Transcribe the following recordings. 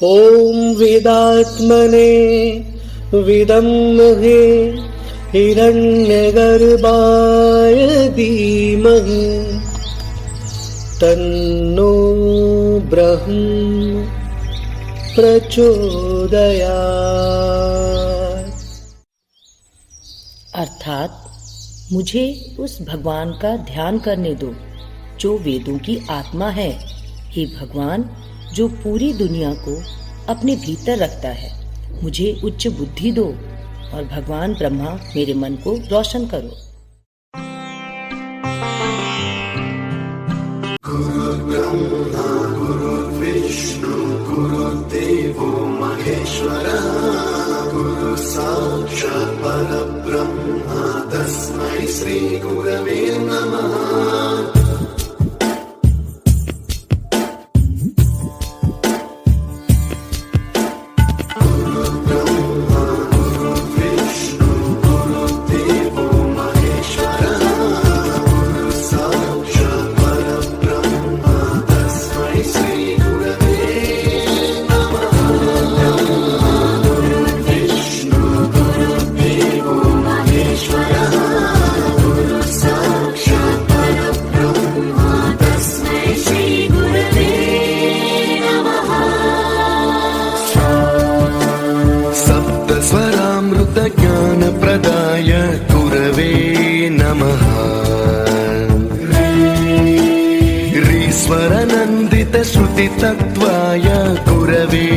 ॐ वेदात्मने विदमहे हिरण्यगर्भाय धीमहि तन्नो ब्रह्म प्रचोदयात्। अर्थात मुझे उस भगवान का ध्यान करने दो जो वेदों की आत्मा है। हे भगवान, जो पूरी दुनिया को अपने भीतर रखता है, मुझे उच्च बुद्धि दो और भगवान ब्रह्मा मेरे मन को रोशन करो। गुरुर्ब्रह्मा गुरुर्विष्णु गुरुर्देवो महेश्वरः गुरु साक्षात् परब्रह्म तस्मै श्री गुरवे नमः। ज्ञानप्रदाय गुरवे नमः। ऋस्वरनन्दितश्रुतितत्त्वाय गुरवे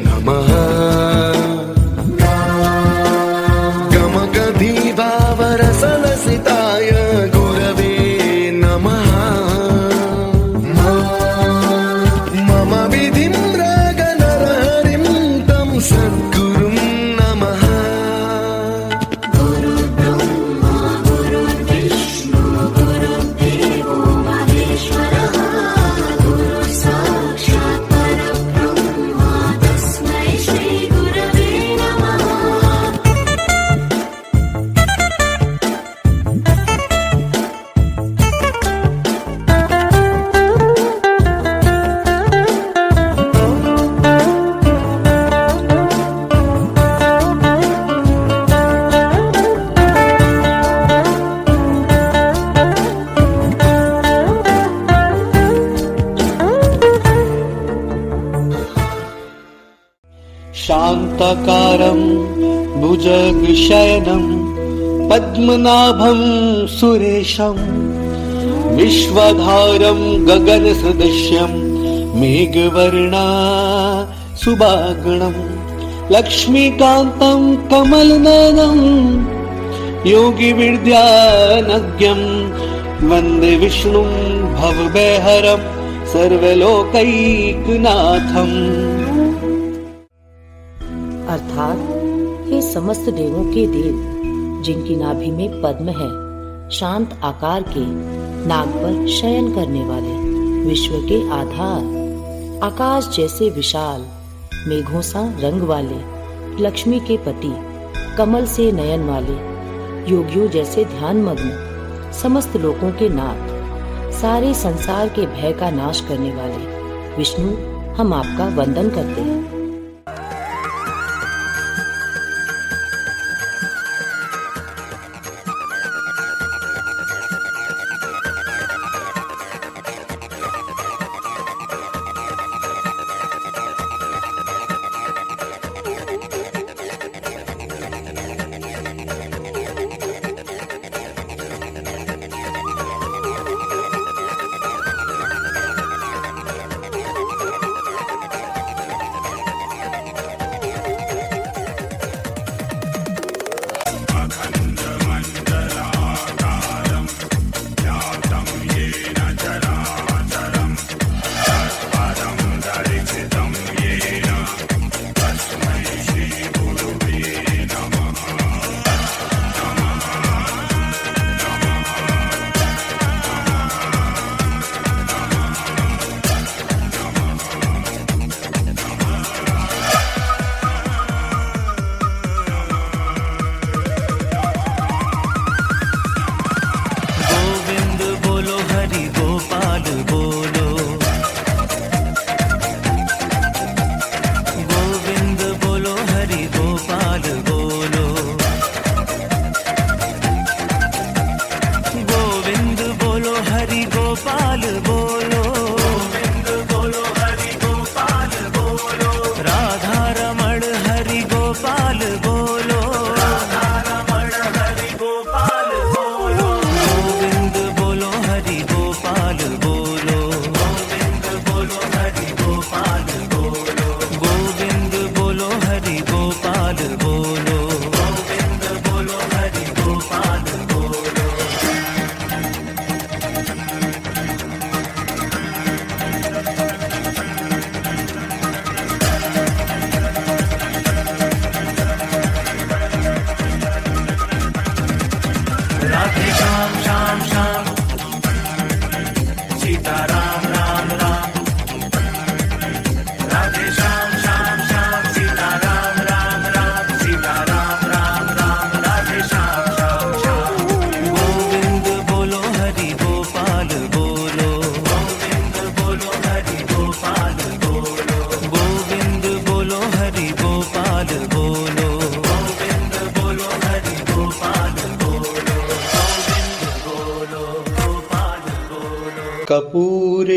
नमः। गमगधीभावरसलसिताय गुरवे नमः। मम विधिं रागनरहरिं तं सद्गुरुं नमः। शान्ताकारं भुजगशयनं पद्मनाभं सुरेशं विश्वधारं गगनसदृश्यं मेघवर्णा सुभागणं लक्ष्मीकान्तं कमलनयनं योगिविद्यानज्ञं वन्दे विष्णुं भवभयहरं सर्वलोकैकनाथम्। अर्थात हे समस्त देवों के देव, जिनकी नाभि में पद्म है, शांत आकार के, नाग पर शयन करने वाले, विश्व के आधार, आकाश जैसे विशाल, मेघों सा रंग वाले, लक्ष्मी के पति, कमल से नयन वाले, योगियों जैसे ध्यान मग्न, समस्त लोकों के नाथ, सारे संसार के भय का नाश करने वाले विष्णु, हम आपका वंदन करते हैं।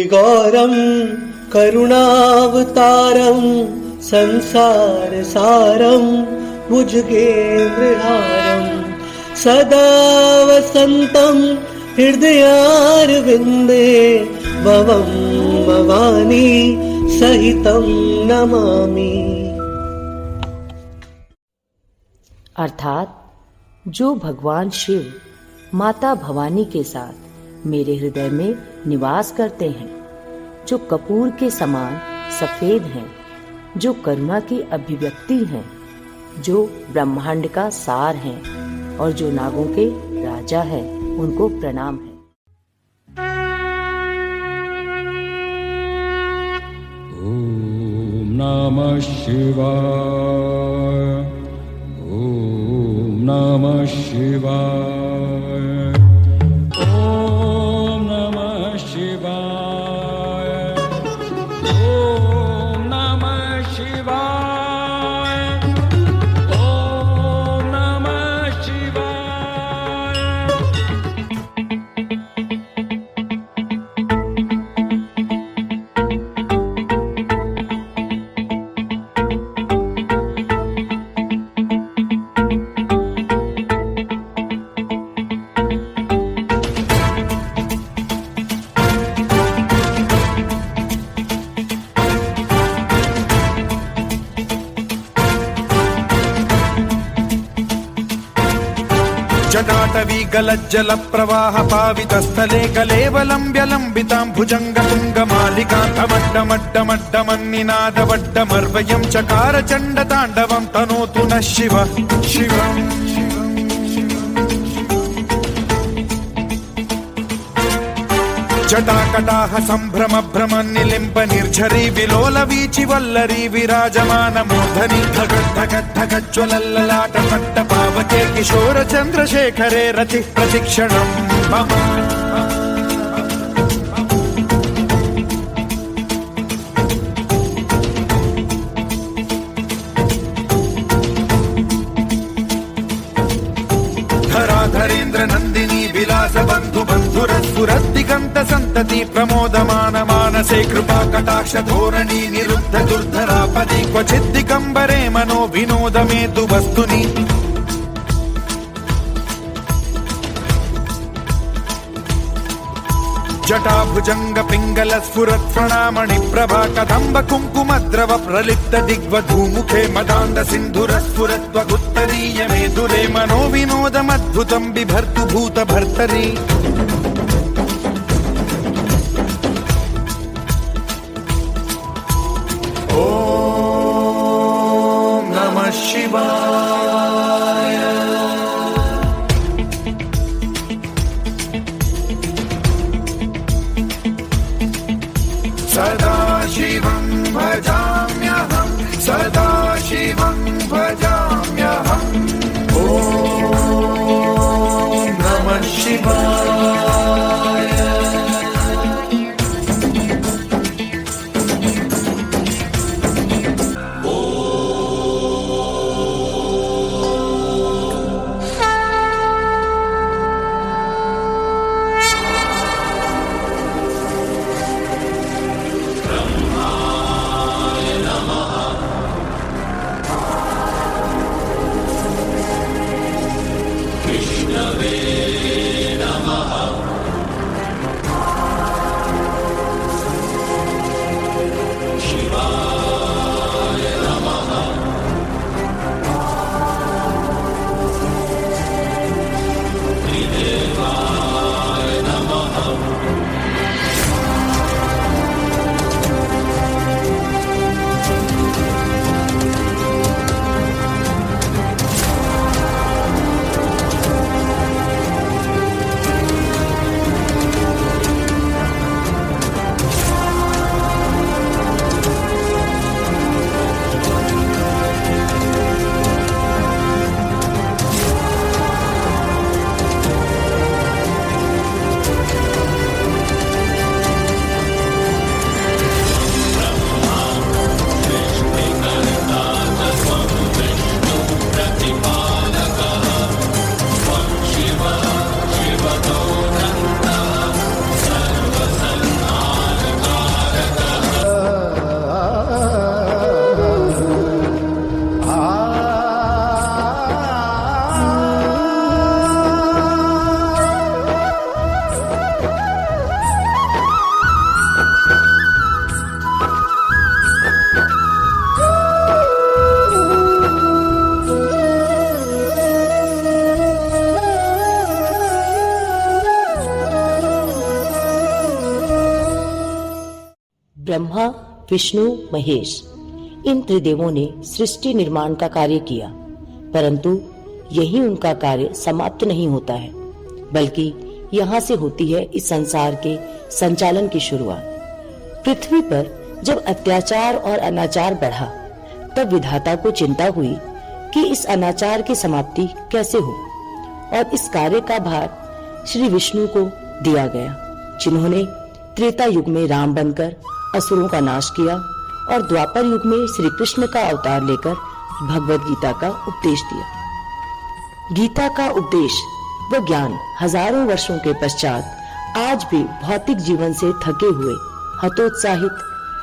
गौरम करुणावतारम संसार सारम भुजगेन्द्रहारम सदा वसंतम हृदयारविंदे भवं भवानी सहितं नमामि। अर्थात जो भगवान शिव माता भवानी के साथ मेरे हृदय में निवास करते हैं, जो कपूर के समान सफेद हैं, जो करुणा की अभिव्यक्ति हैं, जो ब्रह्मांड का सार हैं और जो नागों के राजा हैं, उनको प्रणाम है। ओम नमः शिवाय, ओम नमः शिवाय, ओम नमः शिवाय, ओम नमः शिवाय, ओम नमः शिवाय। जटाटवी गलज्जल प्रवाह पावितस्थले कलेवलम्ब्यलम्बितां भुजङ्गतुङ्गमालिकान्तमड्डमड्डमड्डमन्निनादवड्डमर्वयं चकार चण्डताण्डवं तनोतु नः शिवः शिवम्। जटाकटाह सम्भ्रम भ्रम निलिम्ब निर्झरी विलोल वीचि वल्लरी विराजमान मूर्धनि धगद्धगद्धगज्ज्वलल्ललाट पट्ट पावके किशोर चन्द्रशेखरे रति प्रतिक्षणम् मम। धराधरेन्द्र नन्दिनी विलास बन्धु बन्धुरस्फुरद्दिगन्त सन्तति प्रमोदमान मानसे कृपा कटाक्ष धोरणी निरुद्ध दुर्धरापदि क्वचिद्दिगम्बरे मनो विनोद मेतु वस्तुनि। जटाभुजंग पिंगल स्फुरत् प्रणामणि प्रभा कदम्ब कुङ्कुमद्रव प्रलिप्त दिग्वधूमुखे मदान्ध सिन्धुर स्फुरत्वगुत्तरीय मेधुरे मनो विनोदमद्भुतं बिभर्तु भूत भर्तरि। ॐ नमः शिवाय। सदा शिवं भजाम्यहं, सदा शिवं भजाम्यहम्। ॐ नमः शिवाय। विष्णवे नमः। ब्रह्मा, विष्णु, महेश इन त्रिदेवों ने सृष्टि निर्माण का कार्य किया, परंतु यही उनका कार्य समाप्त नहीं होता है, बल्कि यहाँ से होती है इस संसार के संचालन की शुरुआत। पृथ्वी पर जब अत्याचार और अनाचार बढ़ा, तब विधाता को चिंता हुई कि इस अनाचार की समाप्ति कैसे हो, और इस कार्य का भार श्री विष्णु को दिया गया, जिन्होंने त्रेता युग में राम बनकर असुरों का नाश किया और द्वापर युग में श्री कृष्ण का अवतार लेकर भगवद गीता का उपदेश दिया। गीता का उपदेश व ज्ञान हजारों वर्षों के पश्चात आज भी भौतिक जीवन से थके हुए, हतोत्साहित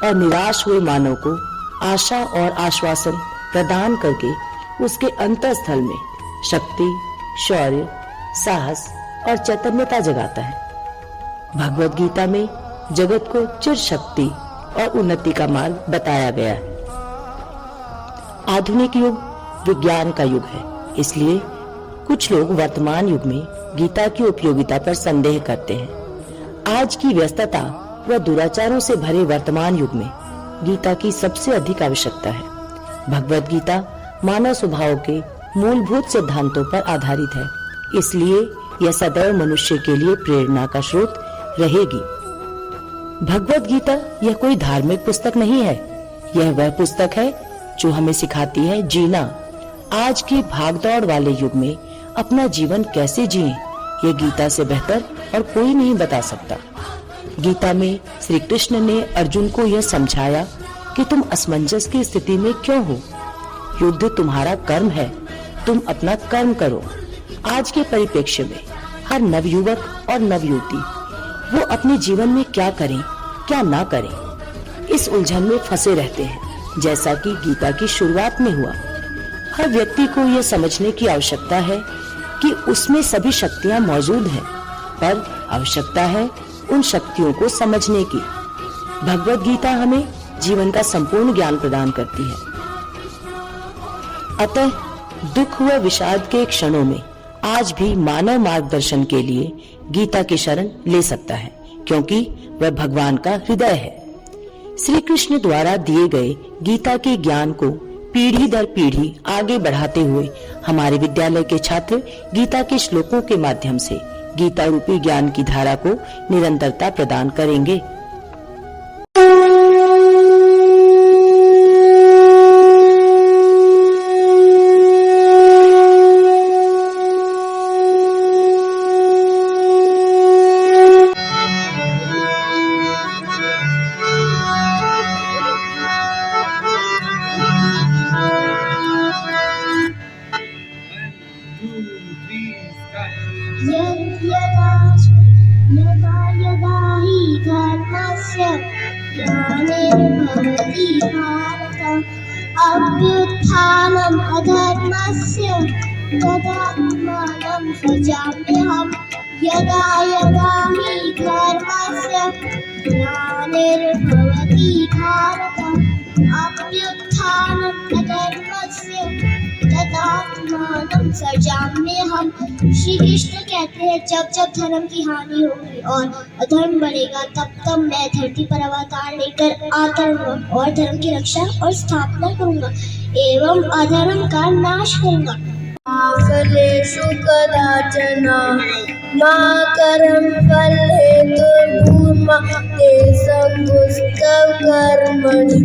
और निराश हुए मानव को आशा और आश्वासन प्रदान करके उसके अंतःस्थल में शक्ति, शौर्य, साहस और चैतन्यता जगाता है। भगवद गीता में जगत को चिर शक्ति और उन्नति का मार्ग बताया गया है। आधुनिक युग विज्ञान का युग है, इसलिए कुछ लोग वर्तमान युग में गीता की उपयोगिता पर संदेह करते हैं। आज की व्यस्तता व दुराचारों से भरे वर्तमान युग में गीता की सबसे अधिक आवश्यकता है। भगवद गीता मानव स्वभाव के मूलभूत सिद्धांतों पर आधारित है, इसलिए यह सदैव मनुष्य के लिए प्रेरणा का स्रोत रहेगी। भगवद गीता यह कोई धार्मिक पुस्तक नहीं है, यह वह पुस्तक है जो हमें सिखाती है जीना। आज के भागदौड़ वाले युग में अपना जीवन कैसे जिएं, यह गीता से बेहतर और कोई नहीं बता सकता। गीता में श्री कृष्ण ने अर्जुन को यह समझाया कि तुम असमंजस की स्थिति में क्यों हो। युद्ध तुम्हारा कर्म है, तुम अपना कर्म करो। आज के परिप्रेक्ष्य में हर नवयुवक और नवयुवती वो अपने जीवन में क्या करें क्या ना करें, इस उलझन में फंसे रहते हैं, जैसा कि गीता की शुरुआत में हुआ। हर व्यक्ति को यह समझने की आवश्यकता है कि उसमें सभी शक्तियां मौजूद हैं, पर आवश्यकता है उन शक्तियों को समझने की। भगवद गीता हमें जीवन का संपूर्ण ज्ञान प्रदान करती है। अतः दुख व विषाद के क्षणों में आज भी मानव मार्गदर्शन के लिए गीता की शरण ले सकता है, क्योंकि वह भगवान का हृदय है। श्री कृष्ण द्वारा दिए गए गीता के ज्ञान को पीढ़ी दर पीढ़ी आगे बढ़ाते हुए हमारे विद्यालय के छात्र गीता के श्लोकों के माध्यम से गीता रूपी ज्ञान की धारा को निरंतरता प्रदान करेंगे। यदा यदा हि धर्मस्य ग्लानिर्भवति भारत अभ्युत्थानम् अधर्मस्य तदात्मानं सृजाम्यहम्। यदा यदा हि धर्मस्य ग्लानिर्भवति भारत अभ्युत्थानम् अधर्मस्य तदात्मानं सृजाम्यहम्। श्री कृष्ण कहते हैं, जब जब धर्म की हानि होगी और अधर्म बढ़ेगा, तब तब मैं धरती पर अवतार लेकर आता रहूंगा और धर्म की रक्षा और स्थापना करूंगा एवं अधर्म का नाश करूंगा। फलेषु कदाचन मा कर्म फलहेतुर्भूर्मा ते संगुस्तव कर्मणि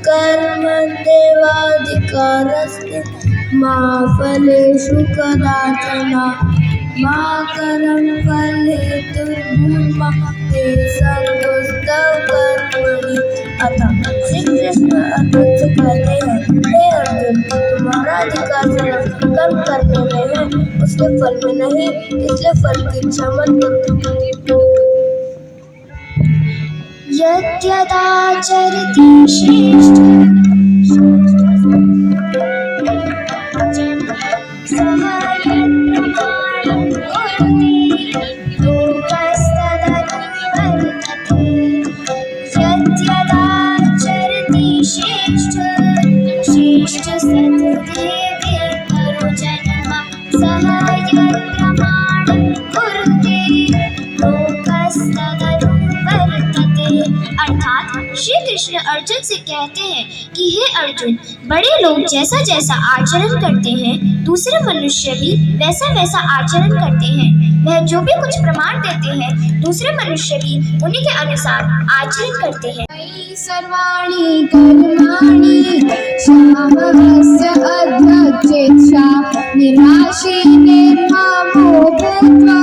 कर्मण्येवाधिकारस्ते मा फलेषु कदाचन मा कर्म फलहेतुर्भूर्मा ते संगुस्तव कर्मणि। अतः श्री कृष्ण अर्जुन से कहते हैं, हे अर्जुन, तुम्हारा अधिकार सिर्फ कर्म करने में है, उसके फल में नहीं, इसलिए फल की इच्छा मत करो। यद्यदाचरति श्रेष्ठ अर्थात श्री कृष्ण अर्जुन से कहते हैं कि हे अर्जुन, बड़े लोग जैसा जैसा आचरण करते हैं दूसरे मनुष्य भी वैसा वैसा आचरण करते हैं। वह जो भी कुछ प्रमाण देते हैं दूसरे मनुष्य भी उन्हीं के अनुसार आचरण करते हैं। सर्वाणि कर्माणि शामस्य अध्यक्षेच्छा निराशी निर्ममो भूत्वा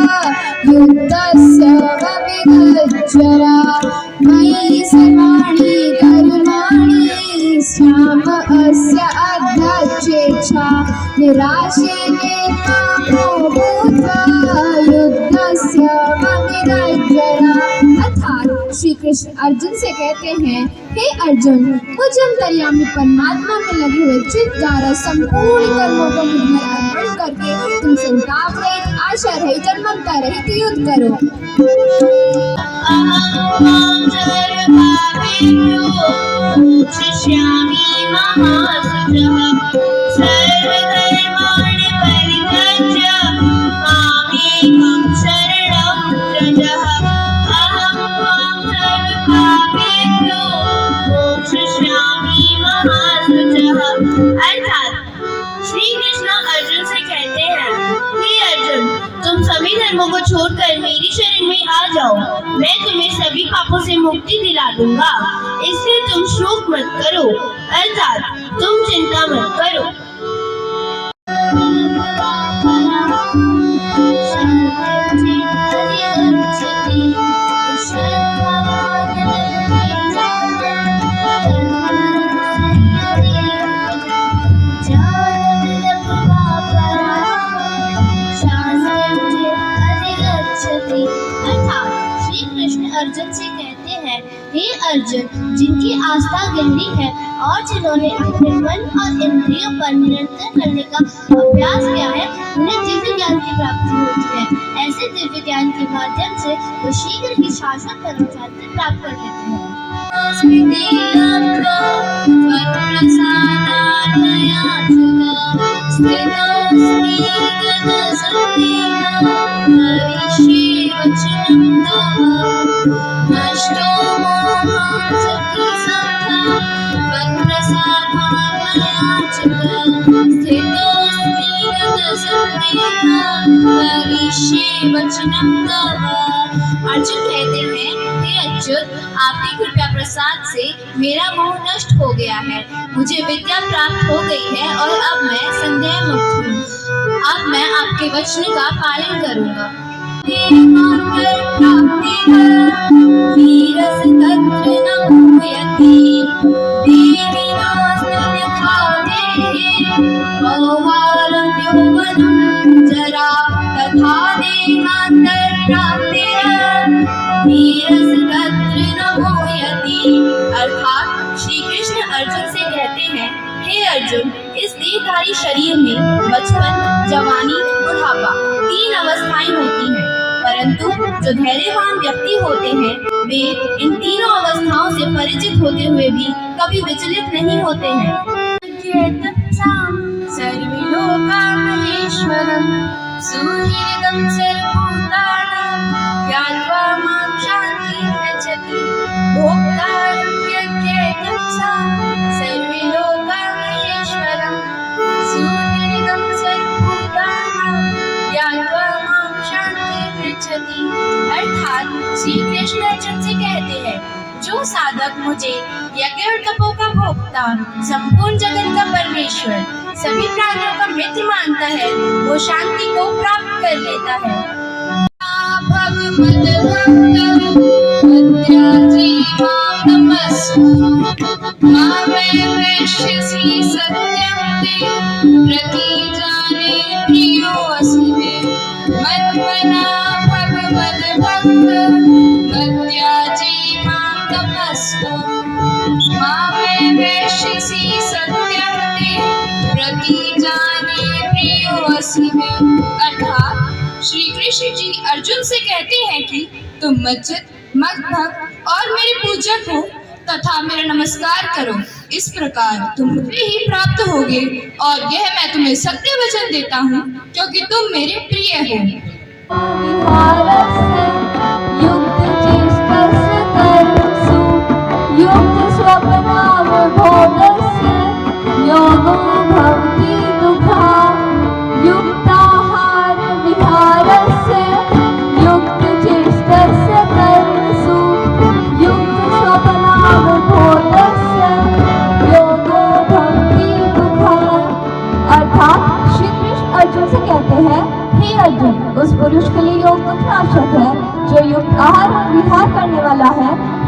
युद्धस्य विगज्जरा। मयि सर्वाणि कर्माणि शामस्य अध्यक्षेच्छा निराशी निर्ममो भूत्वा युद्धस्य विगज्जरा। अर्थात श्री कृष्ण अर्जुन से कहते हैं, हे अर्जुन, मुझ अंतर्यामी परमात्मा में लगे हुए चित्त द्वारा संपूर्ण कर्मों को मुझ में अर्पण करके तुम संताप रहित, आशा रहित और ममता रहित युद्ध करो। अर्थात श्री कृष्ण अर्जुन से कहते हैं, हे अर्जुन, तुम सभी धर्मों को छोड़कर मेरी शरण में आ जाओ, मैं तुम्हें सभी पापों से मुक्ति दिला दूंगा। इसलिए तुम शोक मत करो, अर्थात तुम चिंता मत करो। अर्जुन से कहते हैं, हे अर्जुन, जिनकी आस्था गहरी है और जिन्होंने अपने मन और इंद्रियों पर नियंत्रण करने का अभ्यास किया है, उन्हें दिव्य ज्ञान की प्राप्ति होती है। ऐसे दिव्य ज्ञान के माध्यम से वो शीघ्र ही शाश्वत परम शांति प्राप्त कर लेते हैं। अर्जुन कहते हैं, हे अच्युत, आपके कृपा प्रसाद से मेरा मोह नष्ट हो गया है, मुझे विद्या प्राप्त हो गई है और अब मैं संदेह मुक्त हूँ। अब मैं आपके वचन का पालन करूँगा। अर्थात श्री कृष्ण अर्जुन से कहते हैं, हे अर्जुन, इस देहधारी शरीर में बचपन, जवानी, बुढ़ापा 3 अवस्थाएं होती हैं, परंतु जो धैर्यवान व्यक्ति होते हैं वे इन तीनों अवस्थाओं से परिचित होते हुए भी कभी विचलित नहीं होते हैं। सर्वलोकामहेश्वरं सुहृदं सर्वभूतानां ज्ञात्वा मां शान्तिं भजति भोक्तारं यज्ञेतं सर्वलोकामहेश्वरं सुहृदं सर्वभूतानां ज्ञात्वा मां शान्तिं भजति। अर्थात श्री कृष्ण अर्जुन से कहते हैं, जो साधक मुझे यज्ञ और तपों का भोक्ता, संपूर्ण जगत का परमेश्वर, सभी प्राणियों का मित्र मानता है, वो शांति को प्राप्त कर लेता है। अर्थात श्री कृष्ण जी अर्जुन से कहते हैं कि तुम मज्जित, मगभक्त और मेरे पूजक हो तथा मेरा नमस्कार करो। इस प्रकार तुम मुझे ही प्राप्त होगे और यह मैं तुम्हें सत्य वचन देता हूँ, क्योंकि तुम मेरे प्रिय हो।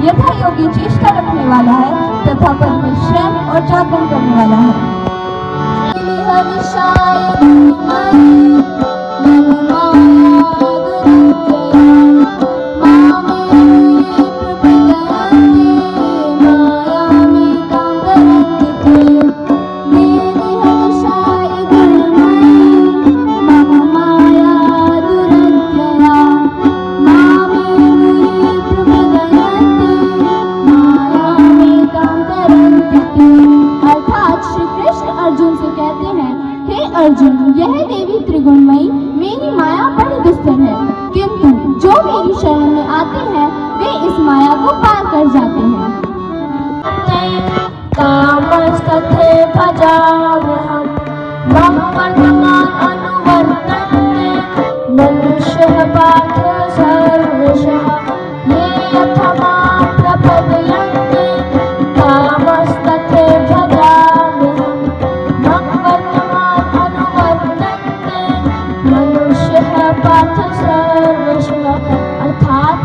यथा योगी चेष्टा रखने वाला है तथा परमेश्वर और जागरण करने वाला है। अर्जुन से कहते हैं, हे अर्जुन, यह देवी त्रिगुणमयी मेरी माया बड़ी दुस्तर है, किंतु जो मेरी शरण में आते हैं वे इस माया को पार कर जाते हैं। कामस्तथे भजाम्यहं मम वर्तमान अनुवर्तन्ते मनुष्यः पार्थ सर्वशः ये यथा मां प्रपद्यन्ते कामस्तथे भजाम्यहं मम वर्तमान अनुवर्तन्ते मनुष्यः पार्थ सर्वशः। अर्थात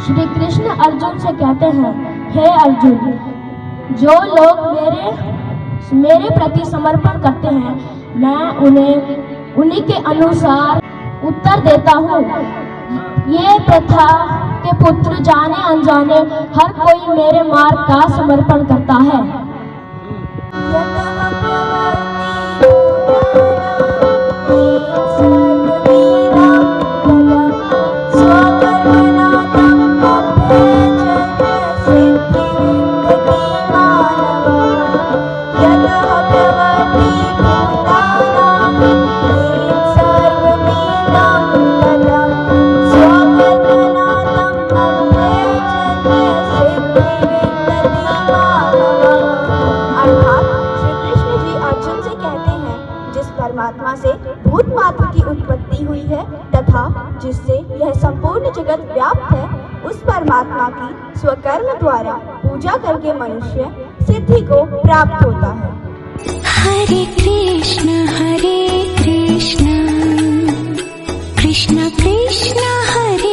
श्री कृष्ण अर्जुन से कहते हैं, हे अर्जुन, जो लोग मेरे प्रति समर्पण करते हैं मैं उन्हें उन्हीं के अनुसार उत्तर देता हूँ। ये प्रथा के पुत्र जाने अनजाने हर कोई मेरे मार्ग का समर्पण करता है। परमात्मा से भूत मात्र की उत्पत्ति हुई है तथा जिससे यह संपूर्ण जगत व्याप्त है, उस परमात्मा की स्वकर्म द्वारा पूजा करके मनुष्य सिद्धि को प्राप्त होता है। हरे कृष्ण कृष्ण कृष्ण कृष्ण हरे